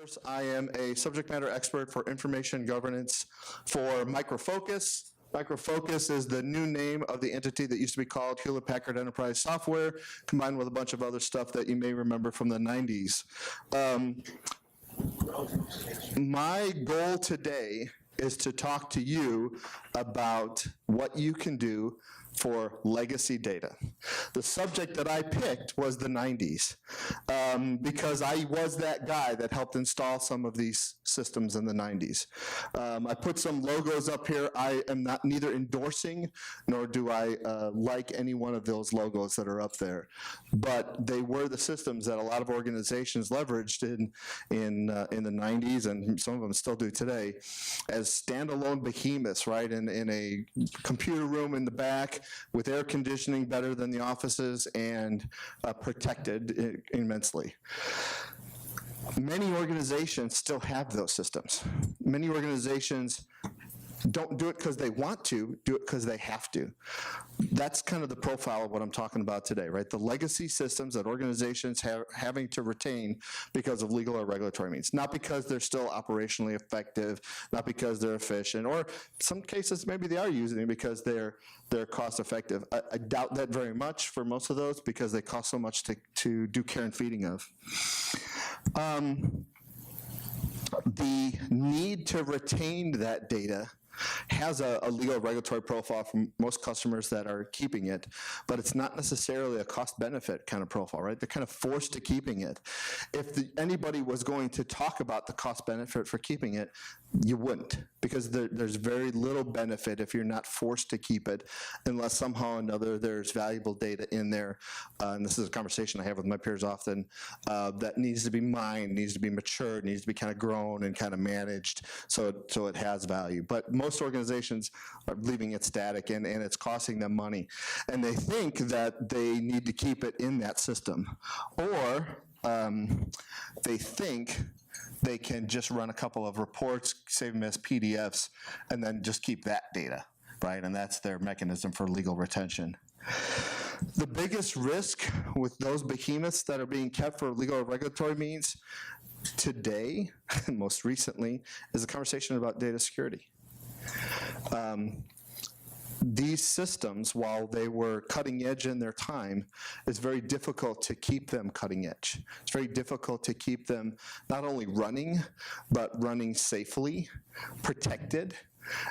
Lauwers. I am a subject matter expert for information governance for Micro Focus. Micro Focus is the new name of the entity that used to be called Hewlett-Packard Enterprise Software, combined with a bunch of other stuff that you may remember from the 90s. My goal today is to talk to you about what you can do for legacy data. The subject that I picked was the 90s because I was that guy that helped install some of these systems in the 90s. I put some logos up here. I am neither endorsing nor do I like any one of those logos that are up there, but they were the systems that a lot of organizations leveraged in the 90s, and some of them still do today, as standalone behemoths, right, in a computer room in the back with air conditioning better than the offices and protected immensely. Many organizations still have those systems. Many organizations don't do it because they want to, do it because they have to. That's kind of the profile of what I'm talking about today, right? The legacy systems that organizations having to retain because of legal or regulatory means. Not because they're still operationally effective, not because they're efficient, or some cases maybe they are using it because they're cost effective. I doubt that very much for most of those because they cost so much to do care and feeding of. The need to retain that data has a legal regulatory profile from most customers that are keeping it, but it's not necessarily a cost-benefit kind of profile, right? They're kind of forced to keeping it. If anybody was going to talk about the cost-benefit for keeping it, you wouldn't, because there's very little benefit if you're not forced to keep it, unless somehow or another there's valuable data in there. And this is a conversation I have with my peers often, that needs to be mined, needs to be matured, needs to be kind of grown and kind of managed so it has value. But most organizations are leaving it static, and it's costing them money. And they think that they need to keep it in that system. Or they think they can just run a couple of reports, save them as PDFs, and then just keep that data, right? And that's their mechanism for legal retention. The biggest risk with those behemoths that are being kept for legal or regulatory means today, most recently, is a conversation about data security. These systems, while they were cutting edge in their time, it's very difficult to keep them cutting edge. It's very difficult to keep them not only running, but running safely, protected.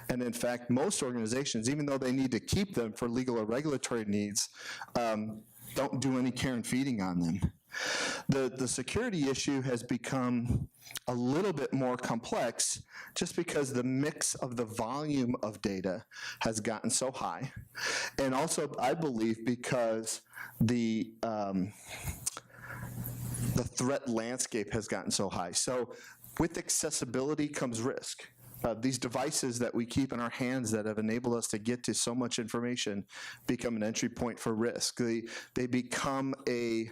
And in fact, most organizations, even though they need to keep them for legal or regulatory needs, don't do any care and feeding on them. The security issue has become a little bit more complex just because the mix of the volume of data has gotten so high. And also, I believe, because the threat landscape has gotten so high. So with accessibility comes risk. These devices that we keep in our hands that have enabled us to get to so much information become an entry point for risk. They become a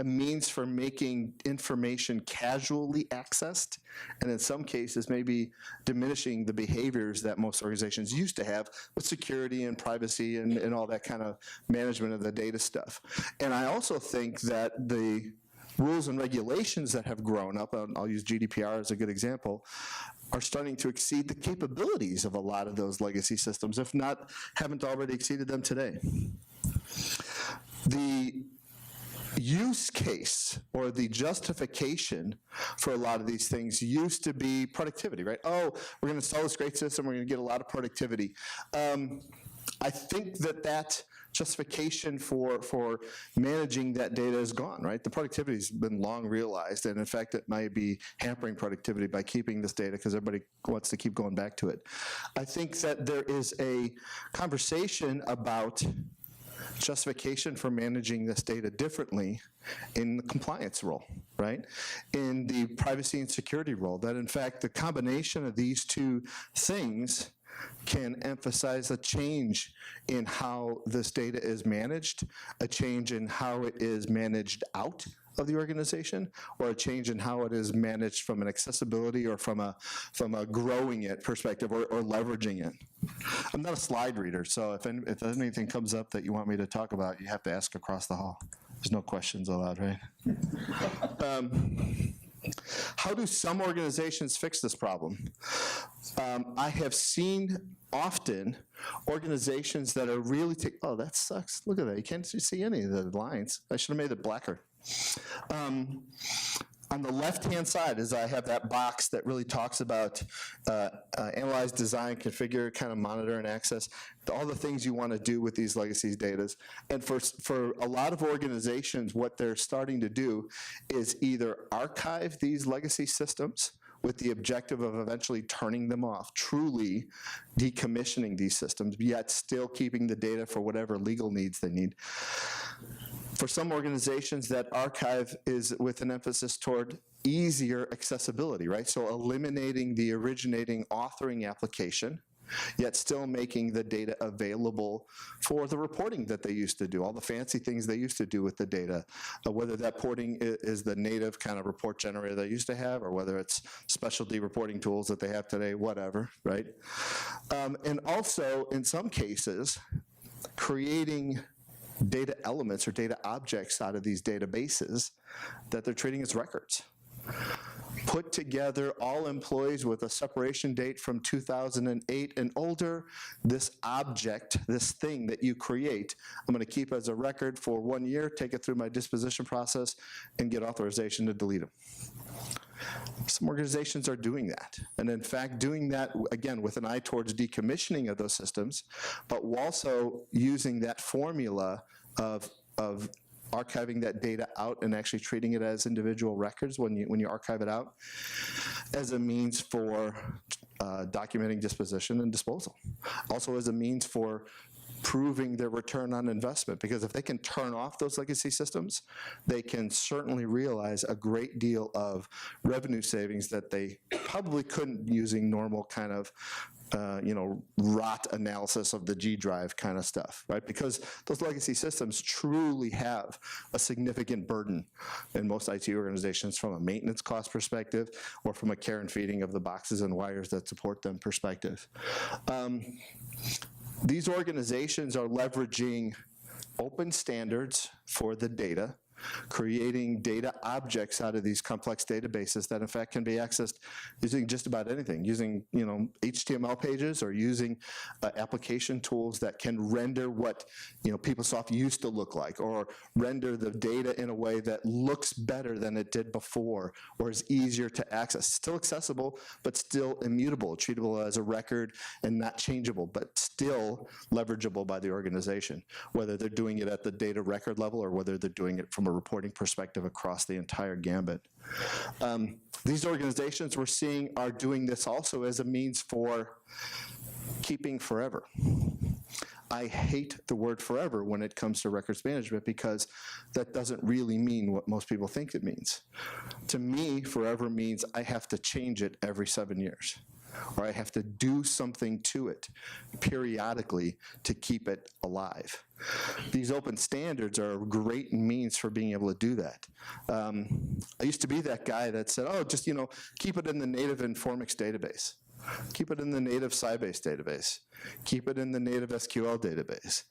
means for making information casually accessed, and in some cases maybe diminishing the behaviors that most organizations used to have with security and privacy and all that kind of management of the data stuff. And I also think that the rules and regulations that have grown up, I'll use GDPR as a good example, are starting to exceed the capabilities of a lot of those legacy systems, if not, haven't already exceeded them today. The use case or the justification for a lot of these things used to be productivity, right? Oh, we're going to install this great system, we're going to get a lot of productivity. I think that justification for managing that data is gone, right? The productivity has been long realized, and in fact, it might be hampering productivity by keeping this data because everybody wants to keep going back to it. I think that there is a conversation about justification for managing this data differently in the compliance role, right? In the privacy and security role, that in fact the combination of these two things can emphasize a change in how this data is managed, a change in how it is managed out of the organization, or a change in how it is managed from an accessibility or from a growing it perspective or leveraging it. I'm not a slide reader, so if anything comes up that you want me to talk about, you have to ask across the hall. There's no questions allowed, right? How do some organizations fix this problem? I have seen often organizations that are really oh, that sucks. Look at that. You can't see any of the lines. I should have made it blacker. On the left-hand side is I have that box that really talks about analyze, design, configure, kind of monitor and access, all the things you want to do with these legacy data. And for a lot of organizations, what they're starting to do is either archive these legacy systems with the objective of eventually turning them off, truly decommissioning these systems, yet still keeping the data for whatever legal needs they need. For some organizations, that archive is with an emphasis toward easier accessibility, right? So eliminating the originating authoring application, yet still making the data available for the reporting that they used to do, all the fancy things they used to do with the data, whether that reporting is the native kind of report generator they used to have, or whether it's specialty reporting tools that they have today, whatever, right? And also, in some cases, creating data elements or data objects out of these databases that they're treating as records. Put together all employees with a separation date from 2008 and older. This object, this thing that you create, I'm going to keep as a record for 1 year, take it through my disposition process, and get authorization to delete them. Some organizations are doing that, and in fact doing that, again, with an eye towards decommissioning of those systems, but also using that formula of archiving that data out and actually treating it as individual records when you archive it out as a means for documenting disposition and disposal. Also as a means for proving their return on investment, because if they can turn off those legacy systems, they can certainly realize a great deal of revenue savings that they probably couldn't using normal kind of rot analysis of the G drive kind of stuff, right? Because those legacy systems truly have a significant burden in most IT organizations from a maintenance cost perspective or from a care and feeding of the boxes and wires that support them perspective. These organizations are leveraging open standards for the data, creating data objects out of these complex databases that in fact can be accessed using just about anything, using HTML pages or using application tools that can render what PeopleSoft used to look like, or render the data in a way that looks better than it did before, or is easier to access. Still accessible, but still immutable, treatable as a record and not changeable, but still leverageable by the organization, whether they're doing it at the data record level or whether they're doing it from a reporting perspective across the entire gambit. These organizations we're seeing are doing this also as a means for keeping forever. I hate the word forever when it comes to records management, because that doesn't really mean what most people think it means. To me, forever means I have to change it every 7 years, or I have to do something to it periodically to keep it alive. These open standards are a great means for being able to do that. I used to be that guy that said, oh, just keep it in the native Informix database. Keep it in the native Sybase database. Keep it in the native SQL database.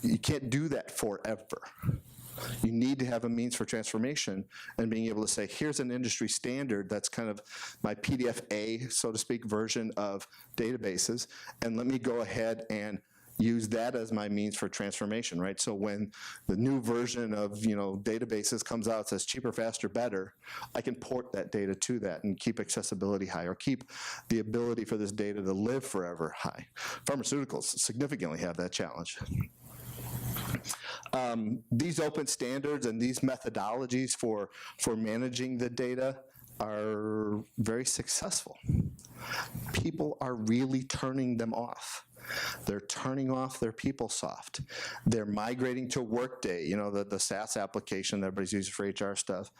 You can't do that forever. You need to have a means for transformation and being able to say, here's an industry standard that's kind of my PDF-A, so to speak, version of databases, and let me go ahead and use that as my means for transformation, right? So when the new version of databases comes out, says cheaper, faster, better, I can port that data to that and keep accessibility high, or keep the ability for this data to live forever high. Pharmaceuticals significantly have that challenge. These open standards and these methodologies for managing the data are very successful. People are really turning them off. They're turning off their PeopleSoft. They're migrating to Workday, the SaaS application that everybody's using for HR stuff,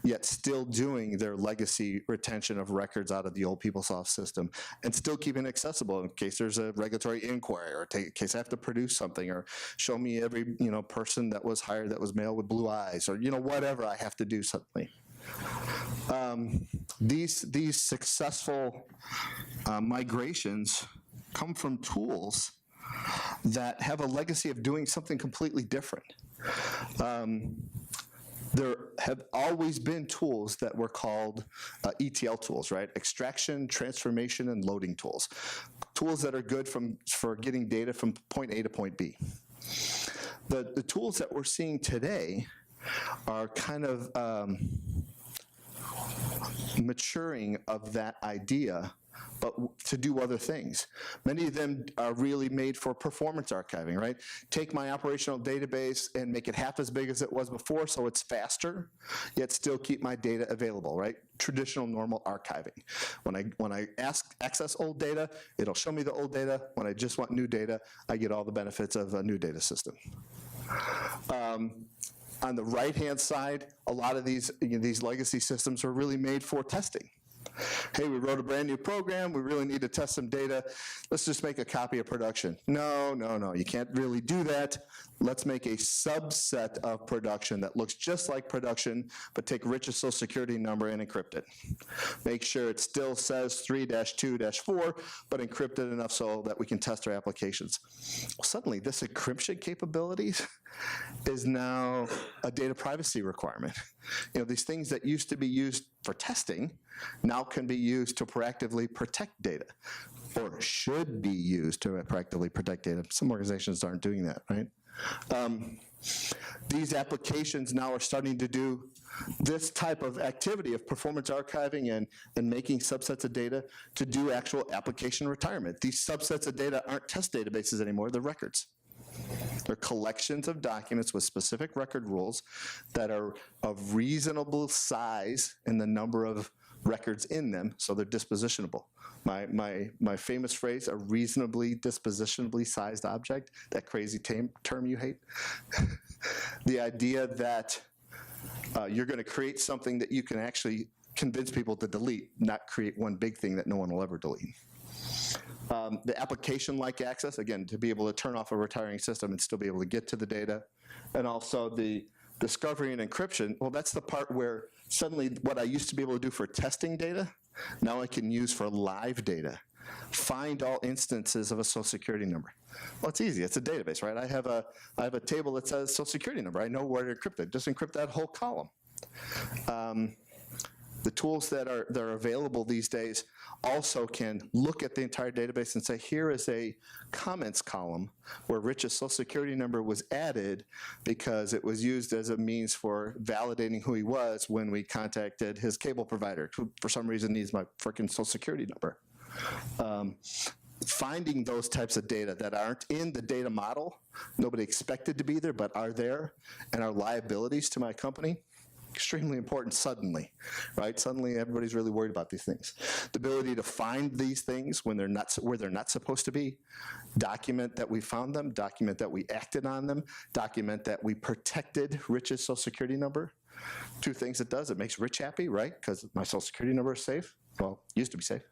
yet still doing their legacy retention of records out of the old PeopleSoft system, and still keeping it accessible in case there's a regulatory inquiry, or in case I have to produce something, or show me every person that was hired that was male with blue eyes, or whatever I have to do something. These successful migrations come from tools that have a legacy of doing something completely different. there have always been tools that were called ETL tools, right? Extraction, transformation, and loading tools. Tools that are good for getting data from point A to point B. The tools that we're seeing today are kind of maturing of that idea, but to do other things. Many of them are really made for performance archiving, right? Take my operational database and make it half as big as it was before so it's faster, yet still keep my data available, right? Traditional normal archiving. When I access old data, it'll show me the old data. When I just want new data, I get all the benefits of a new data system. On the right-hand side, a lot of these legacy systems were really made for testing. Hey, we wrote a brand new program, we really need to test some data, let's just make a copy of production. No, you can't really do that. Let's make a subset of production that looks just like production, but take Rich's social security number and encrypt it. Make sure it still says 3-2-4, but encrypted enough so that we can test our applications. Well, suddenly, this encryption capabilities is now a data privacy requirement. These things that used to be used for testing now can be used to proactively protect data, or should be used to proactively protect data. Some organizations aren't doing that, right? These applications now are starting to do this type of activity of performance archiving and making subsets of data to do actual application retirement. These subsets of data aren't test databases anymore, they're records. They're collections of documents with specific record rules that are of reasonable size in the number of records in them, so they're dispositionable. My famous phrase, a reasonably dispositionably sized object, that crazy term you hate. The idea that you're going to create something that you can actually convince people to delete, not create one big thing that no one will ever delete. The application-like access, again, to be able to turn off a retiring system and still be able to get to the data. And also the discovery and encryption, well, that's the part where suddenly what I used to be able to do for testing data, now I can use for live data. Find all instances of a social security number. Well, it's easy, it's a database, right? I have a table that says social security number. I know where to encrypt it. Just encrypt that whole column. The tools that are available these days also can look at the entire database and say, here is a comments column where Rich's social security number was added because it was used as a means for validating who he was when we contacted his cable provider, who for some reason needs my freaking social security number. Finding those types of data that aren't in the data model, nobody expected to be there, but are there, and are liabilities to my company, extremely important suddenly, right? Suddenly everybody's really worried about these things. The ability to find these things when they're not, where they're not supposed to be, document that we found them, document that we acted on them, document that we protected Rich's social security number. Two things it does, it makes Rich happy, right? Because my social security number is safe, well, used to be safe,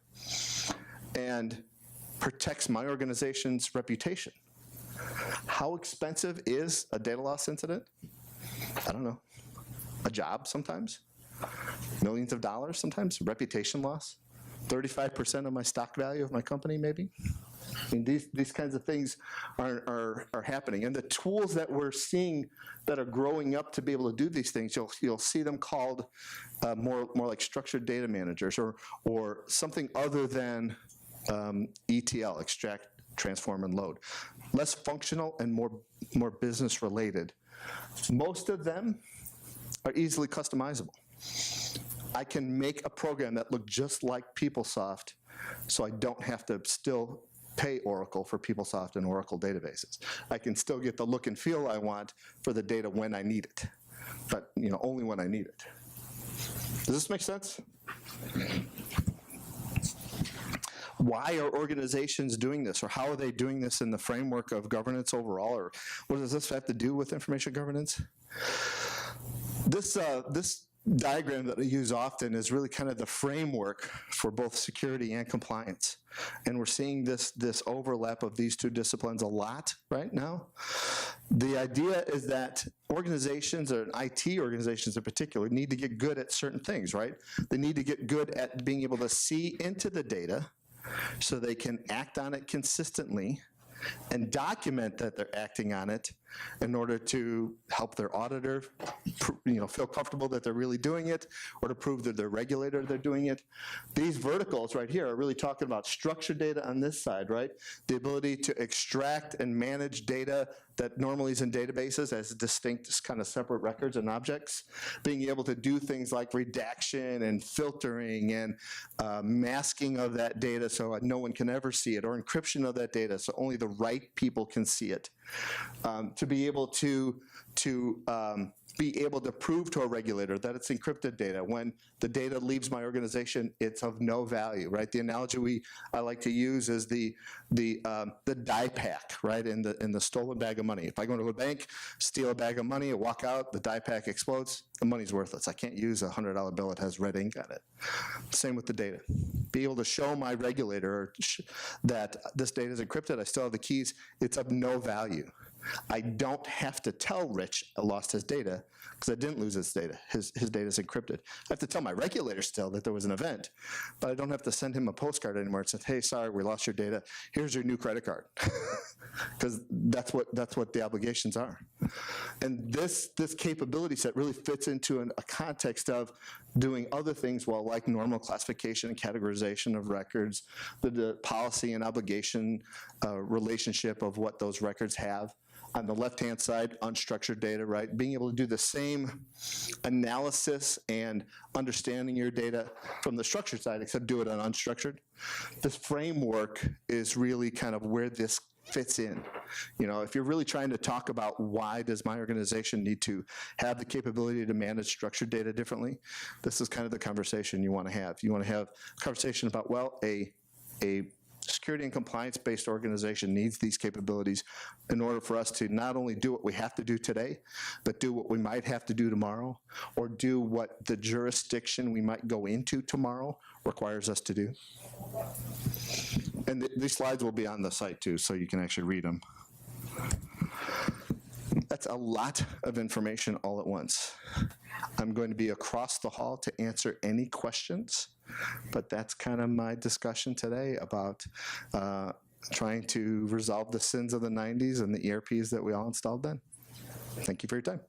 and protects my organization's reputation. How expensive is a data loss incident? I don't know. A job sometimes, millions of dollars sometimes, reputation loss, 35% of my stock value of my company maybe. I mean, these kinds of things are happening. And the tools that we're seeing that are growing up to be able to do these things, you'll see them called more like structured data managers or something other than ETL, extract, transform, and load. Less functional and more business related. Most of them are easily customizable. I can make a program that looks just like PeopleSoft, so I don't have to still pay Oracle for PeopleSoft and Oracle databases. I can still get the look and feel I want for the data when I need it, but only when I need it. Does this make sense? Why are organizations doing this, or how are they doing this in the framework of governance overall, or what does this have to do with information governance? This diagram that I use often is really kind of the framework for both security and compliance. And we're seeing this overlap of these two disciplines a lot right now. The idea is that organizations, or IT organizations in particular, need to get good at certain things, right? They need to get good at being able to see into the data so they can act on it consistently and document that they're acting on it in order to help their auditor feel comfortable that they're really doing it, or to prove that their regulator they're doing it. These verticals right here are really talking about structured data on this side, right? The ability to extract and manage data that normally is in databases as distinct kind of separate records and objects, being able to do things like redaction and filtering and masking of that data so no one can ever see it, or encryption of that data so only the right people can see it. To be able to prove to a regulator that it's encrypted data. When the data leaves my organization, it's of no value, right? The analogy I like to use is the die pack, right? In the stolen bag of money. If I go into a bank, steal a bag of money, I walk out, the die pack explodes, the money's worthless. I can't use a $100 bill that has red ink on it. Same with the data. Be able to show my regulator that this data is encrypted, I still have the keys, it's of no value. I don't have to tell Rich I lost his data because I didn't lose his data. His data is encrypted. I have to tell my regulator still that there was an event, but I don't have to send him a postcard anymore and say, hey, sorry, we lost your data. Here's your new credit card. Because that's what the obligations are. And this capability set really fits into a context of doing other things, well, like normal classification and categorization of records, the policy and obligation relationship of what those records have. On the left-hand side, unstructured data, right? Being able to do the same analysis and understanding your data from the structured side, except do it on unstructured. This framework is really kind of where this fits in. If you're really trying to talk about why does my organization need to have the capability to manage structured data differently, this is kind of the conversation you want to have. You want to have a conversation about, well, a security and compliance-based organization needs these capabilities in order for us to not only do what we have to do today, but do what we might have to do tomorrow, or do what the jurisdiction we might go into tomorrow requires us to do. And these slides will be on the site too, so you can actually read them. That's a lot of information all at once. I'm going to be across the hall to answer any questions, but that's kind of my discussion today about trying to resolve the sins of the 90s and the ERPs that we all installed then. Thank you for your time.